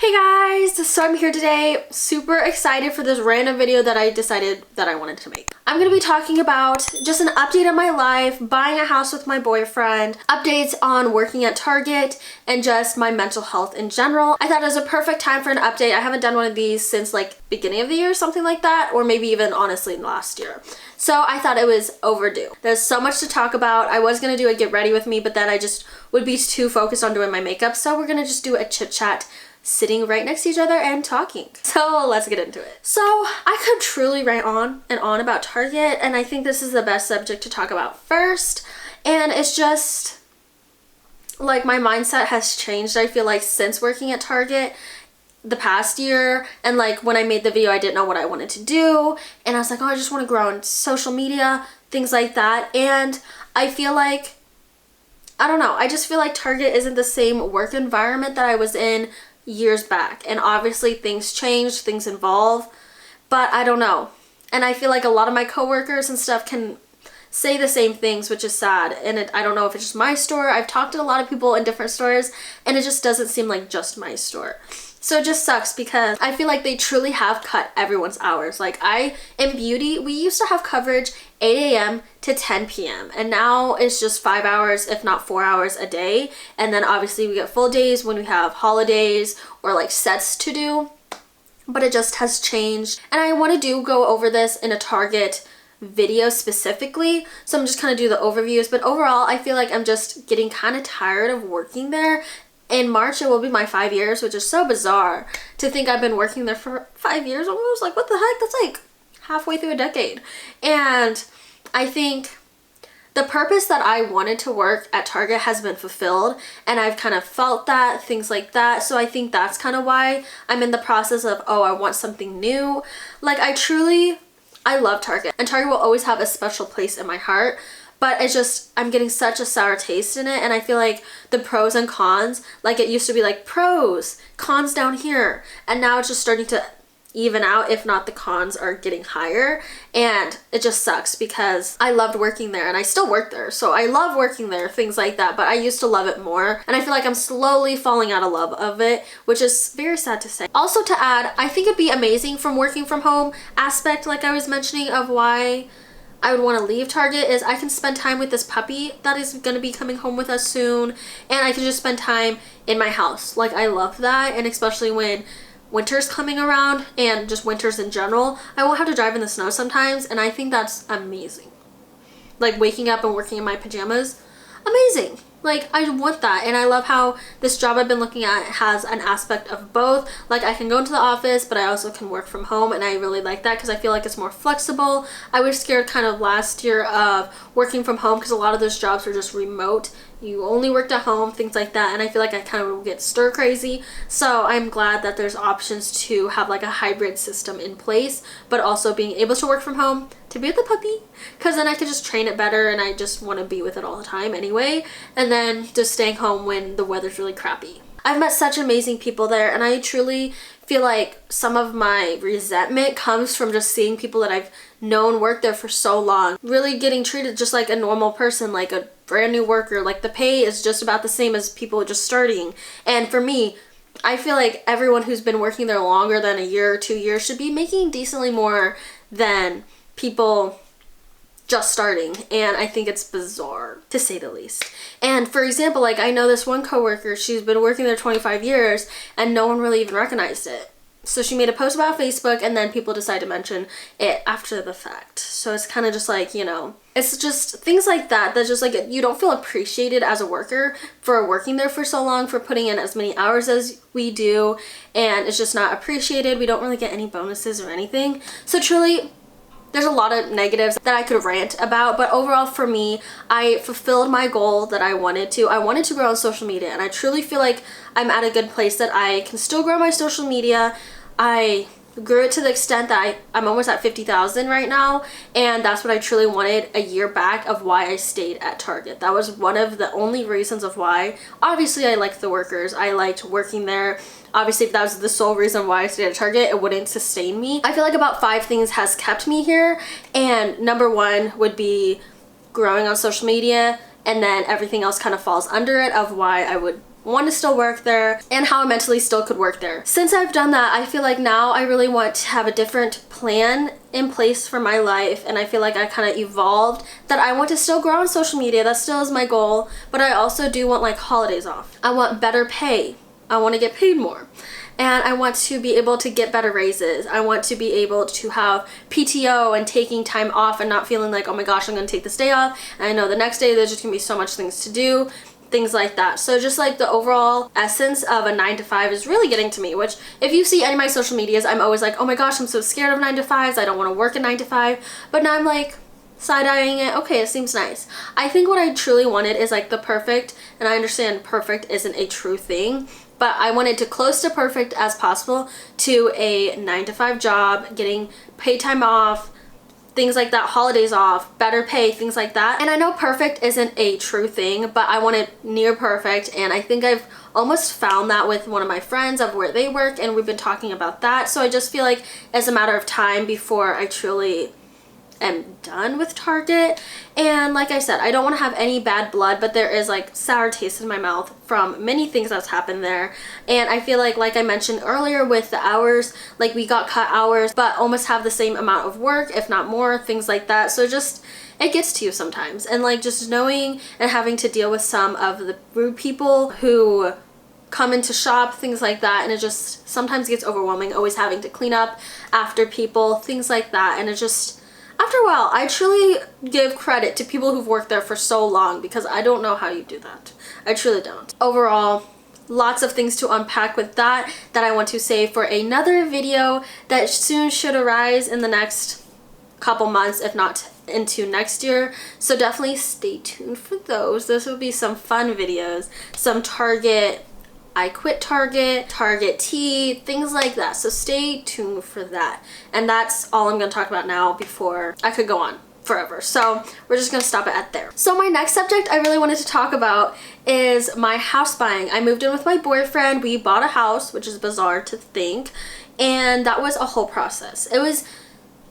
Hey guys, so I'm here today, super excited for this random video that I decided that I wanted to make. I'm going to be talking about just an update of my life, buying a house with my boyfriend, updates on working at Target, and just my mental health in general. I thought it was a perfect time for an update. I haven't done one of these since like beginning of the year, something like that, or maybe even honestly last year. So I thought it was overdue. There's so much to talk about. I was going to do a get ready with me, but then I just would be too focused on doing my makeup. So we're going to just do a chit chat sitting right next to each other and talking. So let's get into it. So I could truly rant on and on about Target, and I think this is the best subject to talk about first. And it's just like my mindset has changed, I feel like, since working at Target the past year. And like when I made the video, I didn't know what I wanted to do, and I was like, oh, I just want to grow on social media, things like that. And I feel like, I don't know, I just feel like Target isn't the same work environment that I was in years back. And obviously things change, things evolve, but I don't know. And I feel like a lot of my coworkers and stuff can say the same things, which is sad. And I don't know if it's just my store. I've talked to a lot of people in different stores, and it just doesn't seem like just my store. So it just sucks because I feel like they truly have cut everyone's hours. Like in beauty, we used to have coverage 8 a.m. to 10 p.m. and now it's just 5 hours, if not 4 hours a day. And then obviously we get full days when we have holidays or like sets to do, but it just has changed. And I want to go over this in a Target video specifically, so I'm just kind of do the overviews. But overall, I feel like I'm just getting kind of tired of working there. In March, it will be my 5 years, which is so bizarre to think I've been working there for 5 years almost. Like, what the heck? That's like halfway through a decade. And I think the purpose that I wanted to work at Target has been fulfilled, and I've kind of felt that, things like that. So I think that's kind of why I'm in the process of, oh, I want something new. Like, I love Target, and Target will always have a special place in my heart. But it's just, I'm getting such a sour taste in it, and I feel like the pros and cons, like it used to be like pros, cons down here, and now it's just starting to even out, if not the cons are getting higher. And it just sucks because I loved working there, and I still work there, so I love working there, things like that, but I used to love it more, and I feel like I'm slowly falling out of love of it, which is very sad to say. Also, to add, I think it'd be amazing from working from home aspect, like I was mentioning, of why I would want to leave Target, is I can spend time with this puppy that is going to be coming home with us soon, and I can just spend time in my house. Like, I love that, and especially when winter's coming around, and just winters in general, I won't have to drive in the snow sometimes, and I think that's amazing. Like, waking up and working in my pajamas, amazing. Like, I want that, and I love how this job I've been looking at has an aspect of both. Like, I can go into the office, but I also can work from home, and I really like that because I feel like it's more flexible. I was scared kind of last year of working from home because a lot of those jobs were just remote. You only worked at home, things like that, and I feel like I kind of would get stir crazy. So I'm glad that there's options to have like a hybrid system in place, but also being able to work from home to be with the puppy, because then I could just train it better, and I just want to be with it all the time anyway, and then just staying home when the weather's really crappy. I've met such amazing people there, and I truly feel like some of my resentment comes from just seeing people that I've known work there for so long really getting treated just like a normal person, like a brand new worker. Like, the pay is just about the same as people just starting. And for me, I feel like everyone who's been working there longer than a year or 2 years should be making decently more than people just starting, and I think it's bizarre, to say the least. And for example, like, I know this one coworker, she's been working there 25 years, and no one really even recognized it. So she made a post about Facebook, and then people decide to mention it after the fact. So it's kind of just like, you know, it's just things like that that's just like, you don't feel appreciated as a worker for working there for so long, for putting in as many hours as we do, and it's just not appreciated. We don't really get any bonuses or anything. So truly, there's a lot of negatives that I could rant about, but overall for me, I fulfilled my goal that I wanted to. I wanted to grow on social media, and I truly feel like I'm at a good place that I can still grow my social media. I grew it to the extent that I'm almost at 50,000 right now, and that's what I truly wanted a year back, of why I stayed at Target. That was one of the only reasons of why. Obviously, I liked the workers. I liked working there. Obviously, if that was the sole reason why I stayed at Target, it wouldn't sustain me. I feel like about 5 things has kept me here, and number 1 would be growing on social media, and then everything else kind of falls under it of why I would want to still work there and how I mentally still could work there. Since I've done that, I feel like now I really want to have a different plan in place for my life, and I feel like I kind of evolved that I want to still grow on social media. That still is my goal, but I also do want like holidays off. I want better pay. I want to get paid more. And I want to be able to get better raises. I want to be able to have PTO and taking time off and not feeling like, oh my gosh, I'm gonna take this day off. And I know the next day there's just gonna be so much things to do, things like that. So just like the overall essence of a 9-to-5 is really getting to me, which if you see any of my social medias, I'm always like, oh my gosh, I'm so scared of 9-to-5s. I don't wanna work a 9-to-5. But now I'm like, side-eyeing it, okay, it seems nice. I think what I truly wanted is like the perfect, and I understand perfect isn't a true thing, but I wanted to close to perfect as possible to a 9-to-5 job, getting paid time off, things like that, holidays off, better pay, things like that. And I know perfect isn't a true thing, but I wanted near perfect, and I think I've almost found that with one of my friends of where they work, and we've been talking about that. So I just feel like it's a matter of time before I truly am done with Target. And like I said, I don't want to have any bad blood, but there is like sour taste in my mouth from many things that's happened there. And I feel like I mentioned earlier with the hours, like we got cut hours but almost have the same amount of work, if not more, things like that. So just it gets to you sometimes, and like just knowing and having to deal with some of the rude people who come into shop, things like that, and it just sometimes gets overwhelming, always having to clean up after people, things like that. And it just, after a while, I truly give credit to people who've worked there for so long, because I don't know how you do that. I truly don't. Overall, lots of things to unpack with that I want to save for another video that soon should arise in the next couple months, if not into next year. So definitely stay tuned for those. This will be some fun videos, some Target, I quit Target, Target tea, things like that. So stay tuned for that. And that's all I'm going to talk about now before I could go on forever. So we're just going to stop it at there. So my next subject I really wanted to talk about is my house buying. I moved in with my boyfriend. We bought a house, which is bizarre to think. And that was a whole process.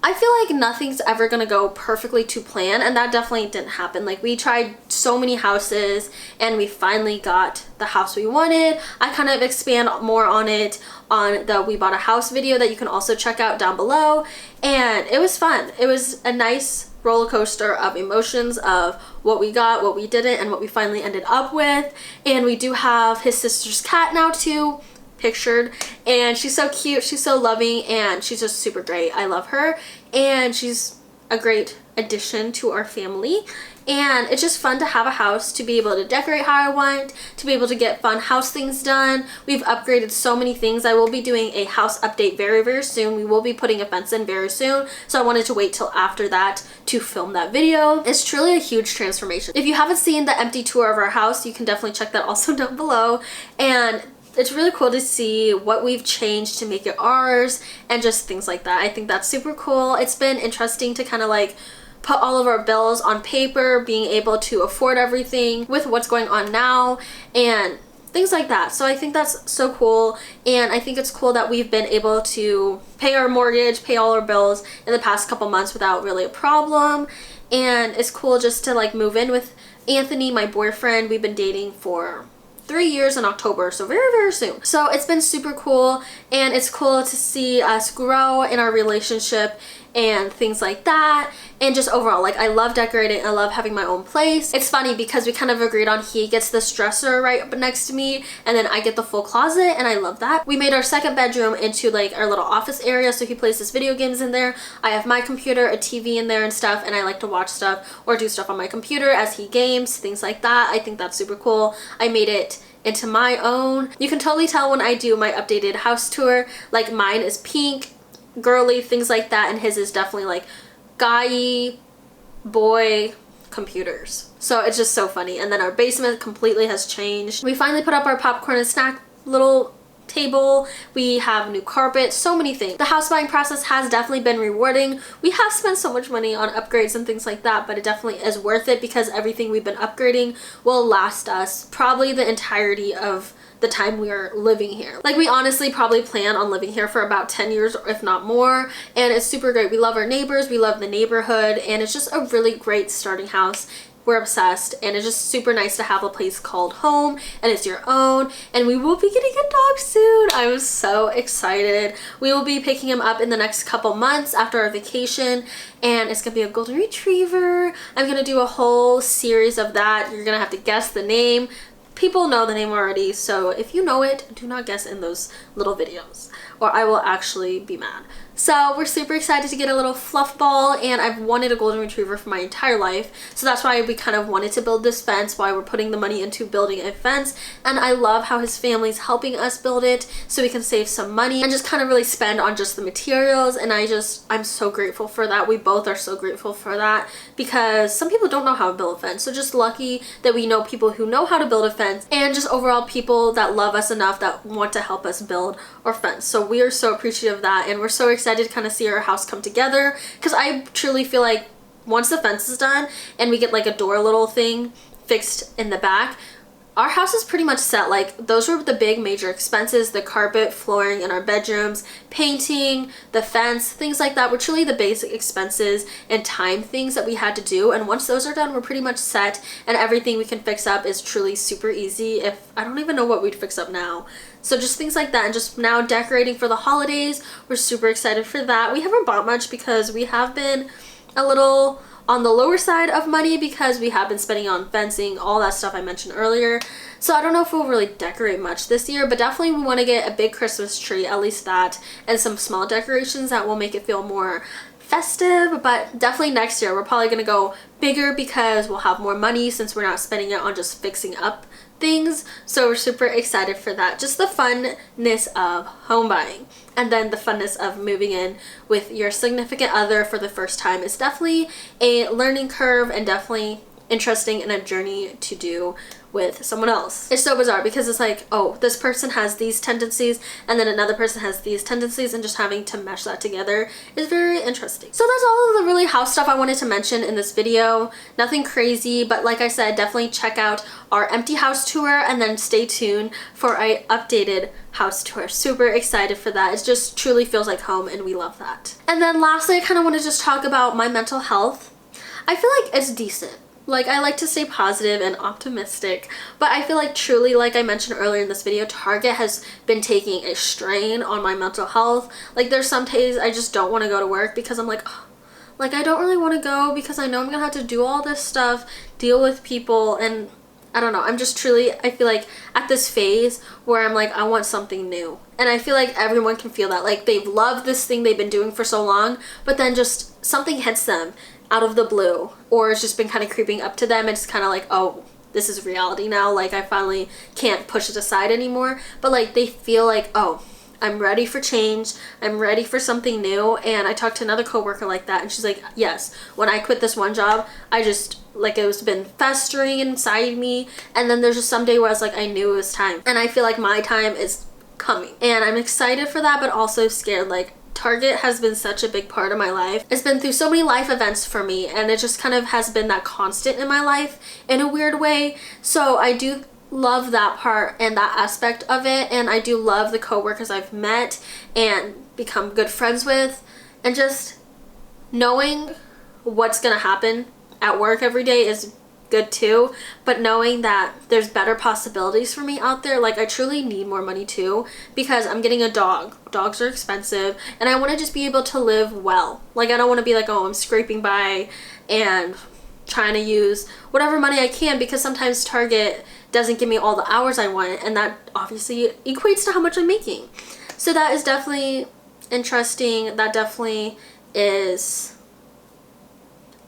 I feel like nothing's ever gonna go perfectly to plan, and that definitely didn't happen. Like, we tried so many houses and we finally got the house we wanted. I kind of expand more on it on the We Bought a House video that you can also check out down below, and it was fun. It was a nice roller coaster of emotions of what we got, what we didn't, and what we finally ended up with. And we do have his sister's cat now too, pictured, and she's so cute, she's so loving, and she's just super great. I love her, and she's a great addition to our family. And it's just fun to have a house, to be able to decorate how I want, to be able to get fun house things done. We've upgraded so many things. I will be doing a house update very, very soon. We will be putting a fence in very soon, so I wanted to wait till after that to film that video. It's truly a huge transformation. If you haven't seen the empty tour of our house, you can definitely check that also down below. And it's really cool to see what we've changed to make it ours and just things like that. I think that's super cool. It's been interesting to kind of like put all of our bills on paper, being able to afford everything with what's going on now and things like that. So I think that's so cool, and I think it's cool that we've been able to pay our mortgage, pay all our bills in the past couple months without really a problem. And it's cool just to like move in with Anthony, my boyfriend. We've been dating for 3 years in October, so very, very soon. So it's been super cool, and it's cool to see us grow in our relationship and things like that. And just overall, like, I love decorating. I love having my own place. It's funny because we kind of agreed on he gets this dresser right up next to me, and then I get the full closet, and I love that. We made our second bedroom into like our little office area, so he plays his video games in there. I have my computer, a TV in there and stuff, and I like to watch stuff or do stuff on my computer as he games, things like that. I think that's super cool. I made it into my own. You can totally tell when I do my updated house tour. Like, mine is pink, girly, things like that, and his is definitely like guy, boy computers. So it's just so funny. And then our basement completely has changed. We finally put up our popcorn and snack little table. We have new carpet, so many things. The house buying process has definitely been rewarding. We have spent so much money on upgrades and things like that, but it definitely is worth it because everything we've been upgrading will last us probably the entirety of the time we are living here. Like, we honestly probably plan on living here for about 10 years, if not more, and it's super great. We love our neighbors, we love the neighborhood, and it's just a really great starting house we're obsessed, and it's just super nice to have a place called home and it's your own. And we will be getting a dog soon. I'm so excited. We will be picking him up in the next couple months after our vacation, and it's gonna be a golden retriever. I'm gonna do a whole series of that. You're gonna have to guess the name. People know the name already, so if you know it, do not guess in those little videos or I will actually be mad. So we're super excited to get a little fluff ball, and I've wanted a golden retriever for my entire life, so that's why we kind of wanted to build this fence, why we're putting the money into building a fence. And I love how his family's helping us build it so we can save some money and just kind of really spend on just the materials. And I'm so grateful for that. We both are so grateful for that, because some people don't know how to build a fence, so just lucky that we know people who know how to build a fence, and just overall people that love us enough that want to help us build our fence. So we are so appreciative of that, and we're so excited to kind of see our house come together, because I truly feel like once the fence is done and we get like a door little thing fixed in the back, our house is pretty much set. Like, those were the big major expenses: the carpet, flooring in our bedrooms, painting, the fence, things like that were truly the basic expenses and time things that we had to do. And once those are done, we're pretty much set, and everything we can fix up is truly super easy. If I don't even know what we'd fix up now. So just things like that, and just now decorating for the holidays. We're super excited for that. We haven't bought much because we have been a little on the lower side of money, because we have been spending on fencing, all that stuff I mentioned earlier. So I don't know if we'll really decorate much this year, but definitely we want to get a big Christmas tree, at least that, and some small decorations that will make it feel more festive. But definitely next year we're probably going to go bigger, because we'll have more money since we're not spending it on just fixing up things. So we're super excited for that. Just the funness of home buying, and then the funness of moving in with your significant other for the first time is definitely a learning curve, and definitely interesting and a journey to do with someone else. It's so bizarre, because it's like, oh, this person has these tendencies and then another person has these tendencies, and just having to mesh that together is very interesting. So that's all of the really house stuff I wanted to mention in this video. Nothing crazy, but like I said, definitely check out our empty house tour, and then stay tuned for a updated house tour. Super excited for that. It just truly feels like home, and we love that. And then lastly, I kind of want to just talk about my mental health. I feel like it's decent. Like, I like to stay positive and optimistic, but I feel like truly, like I mentioned earlier in this video, Target has been taking a strain on my mental health. Like, there's some days I just don't want to go to work, because I'm like, oh, like, I don't really want to go, because I know I'm gonna have to do all this stuff, deal with people, and I don't know. I'm just truly, I feel like at this phase where I'm like, I want something new. And I feel like everyone can feel that. Like, they've loved this thing they've been doing for so long, but then just something hits them out of the blue, or it's just been kind of creeping up to them. It's kind of like, oh, this is reality now. Like, I finally can't push it aside anymore. But like, they feel like, oh, I'm ready for change. I'm ready for something new. And I talked to another coworker like that, and she's like, yes, when I quit this one job, I just, like, it was been festering inside me. And then there's just some day where I was like, I knew it was time. And I feel like my time is coming. And I'm excited for that, but also scared. Like, Target has been such a big part of my life. It's been through so many life events for me, and it just kind of has been that constant in my life in a weird way. So I do love that part and that aspect of it, and I do love the coworkers I've met and become good friends with, and just knowing what's gonna happen at work every day is good too, but knowing that there's better possibilities for me out there. Like, I truly need more money too, because I'm getting a dog. Dogs are expensive, and I want to just be able to live well. Like, I don't want to be like, oh, I'm scraping by and trying to use whatever money I can, because sometimes Target doesn't give me all the hours I want, and that obviously equates to how much I'm making. So that is definitely interesting. That definitely is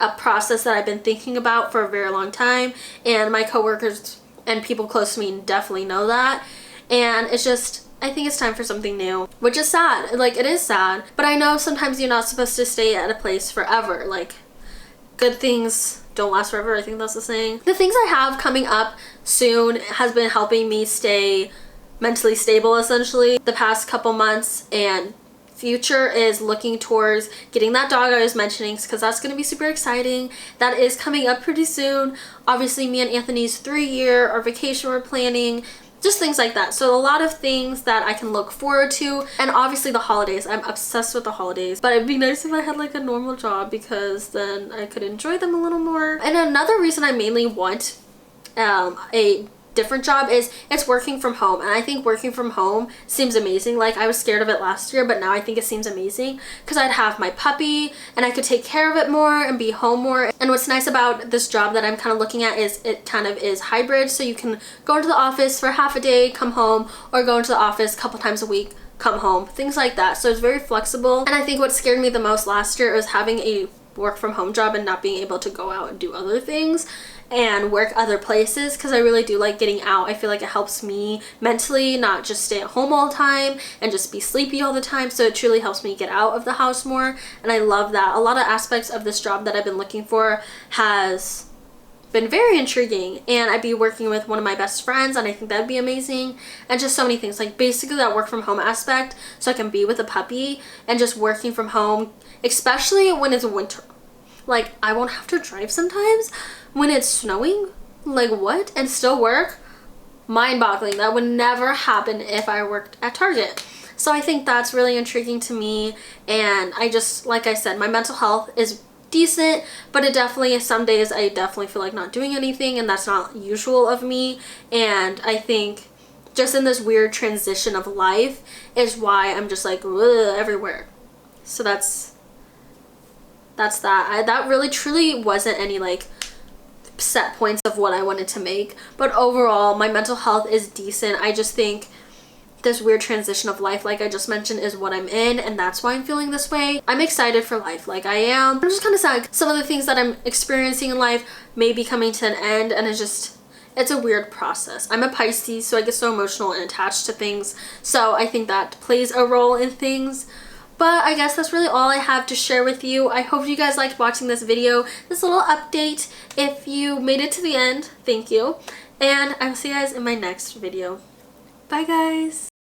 a process that I've been thinking about for a very long time, and my coworkers and people close to me definitely know that. And it's just, I think it's time for something new, which is sad. Like, it is sad, but I know sometimes you're not supposed to stay at a place forever. Like, good things don't last forever. I think that's the saying. The things I have coming up soon has been helping me stay mentally stable, essentially, the past couple months, and future is looking towards getting that dog I was mentioning, because that's going to be super exciting. That is coming up pretty soon. Obviously, me and Anthony's 3-year, our vacation we're planning, just things like that. So a lot of things that I can look forward to, and obviously the holidays. I'm obsessed with the holidays, but it'd be nice if I had like a normal job because then I could enjoy them a little more. And another reason I mainly want a different job is it's working from home, and I think working from home seems amazing. Like, I was scared of it last year, but now I think it seems amazing because I'd have my puppy and I could take care of it more and be home more. And what's nice about this job that I'm kind of looking at is it kind of is hybrid, so you can go into the office for half a day, come home, or go into the office a couple times a week, come home, things like that. So it's very flexible. And I think what scared me the most last year was having a work from home job and not being able to go out and do other things and work other places, because I really do like getting out. I feel like it helps me mentally not just stay at home all the time and just be sleepy all the time. So it truly helps me get out of the house more, and I love that. A lot of aspects of this job that I've been looking for has been very intriguing, and I'd be working with one of my best friends, and I think that'd be amazing. And just so many things, like basically that work from home aspect, so I can be with a puppy and just working from home, especially when it's winter. Like, I won't have to drive sometimes when it's snowing. Like, what? And still work? Mind-boggling. That would never happen if I worked at Target. So I think that's really intriguing to me. And I just, like I said, my mental health is decent, but it definitely, some days I definitely feel like not doing anything, and that's not usual of me. And I think just in this weird transition of life is why I'm just like everywhere. So that's that. That really truly wasn't any like set points of what I wanted to make, but overall my mental health is decent. I just think this weird transition of life, like I just mentioned, is what I'm in, and that's why I'm feeling this way. I'm excited for life, like I am. I'm just kind of sad some of the things that I'm experiencing in life may be coming to an end, and it's a weird process. I'm a Pisces, so I get so emotional and attached to things, so I think that plays a role in things. But I guess that's really all I have to share with you. I hope you guys liked watching this video, this little update. If you made it to the end, thank you. And I will see you guys in my next video. Bye guys!